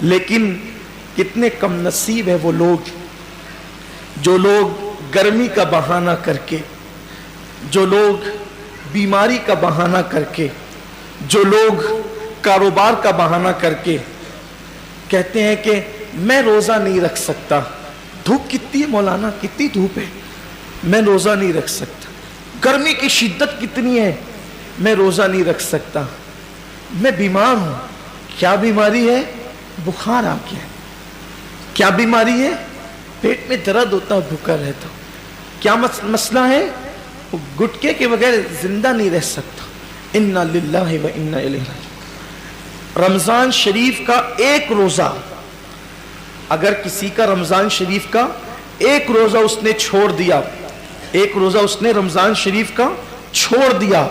لیکن کتنے کم نصیب ہے وہ لوگ جو لوگ گرمی کا بہانہ کر کے، جو لوگ بیماری کا بہانہ کر کے، جو لوگ کاروبار کا بہانہ کر کے کہتے ہیں کہ میں روزہ نہیں رکھ سکتا، دھوپ کتنی ہے مولانا، کتنی دھوپ ہے، میں روزہ نہیں رکھ سکتا، گرمی کی شدت کتنی ہے، میں روزہ نہیں رکھ سکتا، میں بیمار ہوں۔ کیا بیماری ہے؟ بخار آ گیا۔ کیا بیماری ہے؟ پیٹ میں درد ہوتا ہے، بھوکا رہتا ہوں۔ کیا مسئلہ ہے؟ گٹکے کے بغیر زندہ نہیں رہ سکتا۔ انا للہ و انا الیہ راجعون۔ رمضان شریف کا ایک روزہ، اگر کسی کا رمضان شریف کا ایک روزہ اس نے چھوڑ دیا، ایک روزہ اس نے رمضان شریف کا چھوڑ دیا،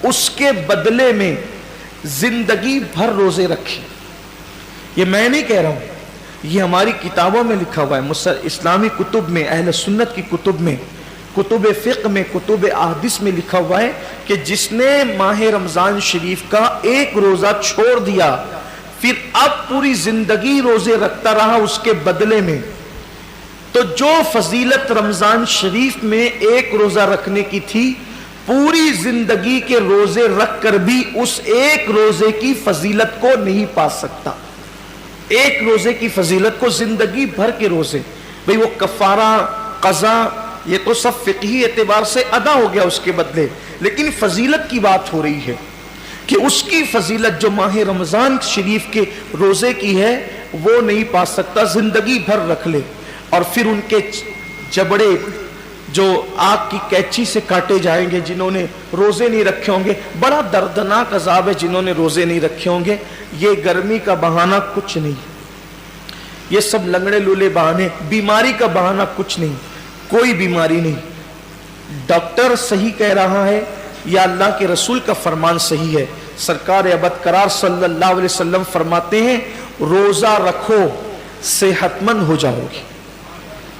اس کے بدلے میں زندگی بھر روزے رکھے۔ یہ میں نہیں کہہ رہا ہوں، یہ ہماری کتابوں میں لکھا ہوا ہے، اسلامی کتب میں، اہل سنت کی کتب میں، کتب فقہ میں، کتب احادیث میں لکھا ہوا ہے کہ جس نے ماہ رمضان شریف کا ایک روزہ چھوڑ دیا، پھر اب پوری زندگی روزے رکھتا رہا اس کے بدلے میں، تو جو فضیلت رمضان شریف میں ایک روزہ رکھنے کی تھی، پوری زندگی کے روزے رکھ کر بھی اس ایک روزے کی فضیلت کو نہیں پا سکتا۔ ایک روزے کی فضیلت کو زندگی بھر کے روزے، بھئی وہ کفارہ، قضا، یہ تو سب فقہی اعتبار سے ادا ہو گیا اس کے بدلے، لیکن فضیلت کی بات ہو رہی ہے کہ اس کی فضیلت جو ماہ رمضان شریف کے روزے کی ہے وہ نہیں پا سکتا، زندگی بھر رکھ لے۔ اور پھر ان کے جبڑے جو آگ کی کینچی سے کاٹے جائیں گے جنہوں نے روزے نہیں رکھے ہوں گے، بڑا دردناک عذاب ہے جنہوں نے روزے نہیں رکھے ہوں گے۔ یہ گرمی کا بہانہ کچھ نہیں، یہ سب لنگڑے لولے بہانے، بیماری کا بہانہ کچھ نہیں، کوئی بیماری نہیں۔ ڈاکٹر صحیح کہہ رہا ہے یا اللہ کے رسول کا فرمان صحیح ہے؟ سرکار ابد قرار صلی اللہ علیہ وسلم فرماتے ہیں روزہ رکھو صحت مند ہو جاؤ گی۔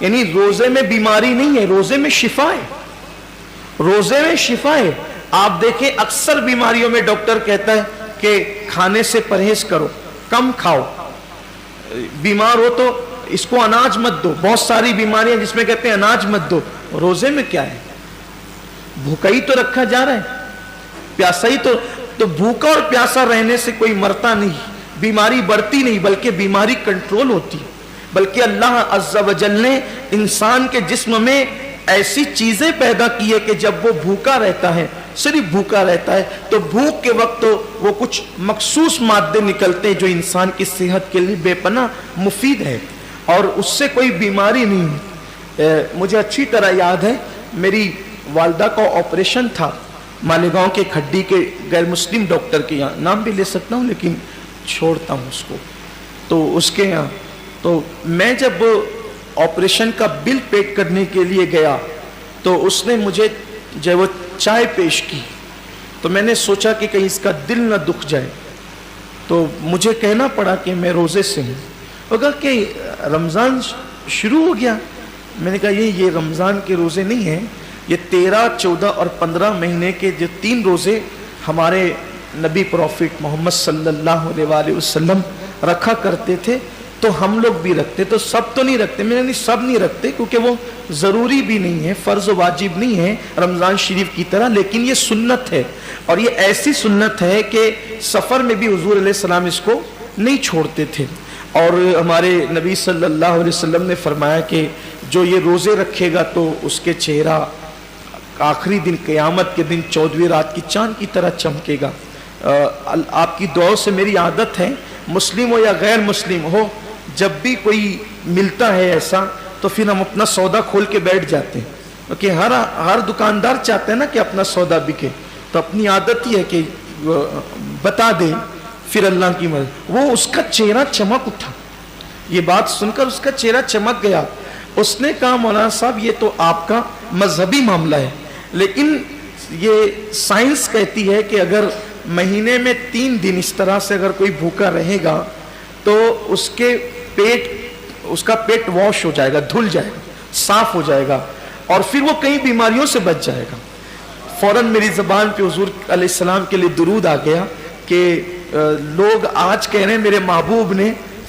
یعنی روزے میں بیماری نہیں ہے، روزے میں شفا ہے، روزے میں شفا ہے۔ آپ دیکھیں اکثر بیماریوں میں ڈاکٹر کہتا ہے کہ کھانے سے پرہیز کرو، کم کھاؤ، بیمار ہو تو اس کو اناج مت دو، بہت ساری بیماریاں جس میں کہتے ہیں اناج مت دو۔ روزے میں کیا ہے؟ بھوکا ہی تو رکھا جا رہا ہے، پیاسا ہی تو بھوکا اور پیاسا رہنے سے کوئی مرتا نہیں، بیماری بڑھتی نہیں بلکہ بیماری کنٹرول ہوتی ہے۔ بلکہ اللہ عز و جل نے انسان کے جسم میں ایسی چیزیں پیدا کی ہے کہ جب وہ بھوکا رہتا ہے، صرف بھوکا رہتا ہے، تو بھوک کے وقت وہ کچھ مخصوص مادے نکلتے ہیں جو انسان کی صحت کے لیے بے پناہ مفید ہے، اور اس سے کوئی بیماری نہیں۔ مجھے اچھی طرح یاد ہے میری والدہ کا آپریشن تھا مالیگاؤں کے کھڈی کے غیر مسلم ڈاکٹر کے یہاں، نام بھی لے سکتا ہوں لیکن چھوڑتا ہوں اس کو، تو اس کے یہاں تو میں جب آپریشن کا بل پیڈ کرنے کے لیے گیا تو اس نے مجھے جب وہ چائے پیش کی تو میں نے سوچا کہ کہیں اس کا دل نہ دکھ جائے، تو مجھے کہنا پڑا کہ میں روزے سے ہوں۔ وہ کہا کہ رمضان شروع ہو گیا۔ میں نے کہا یہ رمضان کے روزے نہیں ہیں، یہ 13، 14 اور 15 مہینے کے جو 3 روزے ہمارے نبی پروفٹ محمد صلی اللہ علیہ وآلہ وسلم رکھا کرتے تھے تو ہم لوگ بھی رکھتے، تو سب تو نہیں رکھتے۔ میں نے سب نہیں رکھتے کیونکہ وہ ضروری بھی نہیں ہے، فرض و واجب نہیں ہے رمضان شریف کی طرح، لیکن یہ سنت ہے، اور یہ ایسی سنت ہے کہ سفر میں بھی حضور علیہ السلام اس کو نہیں چھوڑتے تھے۔ اور ہمارے نبی صلی اللہ علیہ وسلم نے فرمایا کہ جو یہ روزے رکھے گا تو اس کے چہرہ آخری دن قیامت کے دن 14ویں رات کی چاند کی طرح چمکے گا۔ آپ کی دعاؤں سے میری عادت ہے، مسلم ہو یا غیر مسلم ہو، جب بھی کوئی ملتا ہے ایسا تو پھر ہم اپنا سودا کھول کے بیٹھ جاتے ہیں، کیونکہ ہر دکاندار چاہتے ہیں نا کہ اپنا سودا بکے، تو اپنی عادت ہی ہے کہ بتا دیں، پھر اللہ کی مدد۔ وہ اس کا چہرہ چمک اٹھا، یہ بات سن کر اس کا چہرہ چمک گیا۔ اس نے کہا مولانا صاحب یہ تو آپ کا مذہبی معاملہ ہے، لیکن یہ سائنس کہتی ہے کہ اگر مہینے میں 3 دن اس طرح سے اگر کوئی بھوکا رہے گا تو اس کا پیٹ واش ہو جائے گا، دھل جائے گا، صاف ہو جائے گا، اور پھر وہ کئی بیماریوں سے بچ جائے گا۔ فوراً میری زبان پہ حضور علیہ السلام کے لیے درود آ گیا کہ لوگ آج کہہ رہے ہیں میرے محبوب نے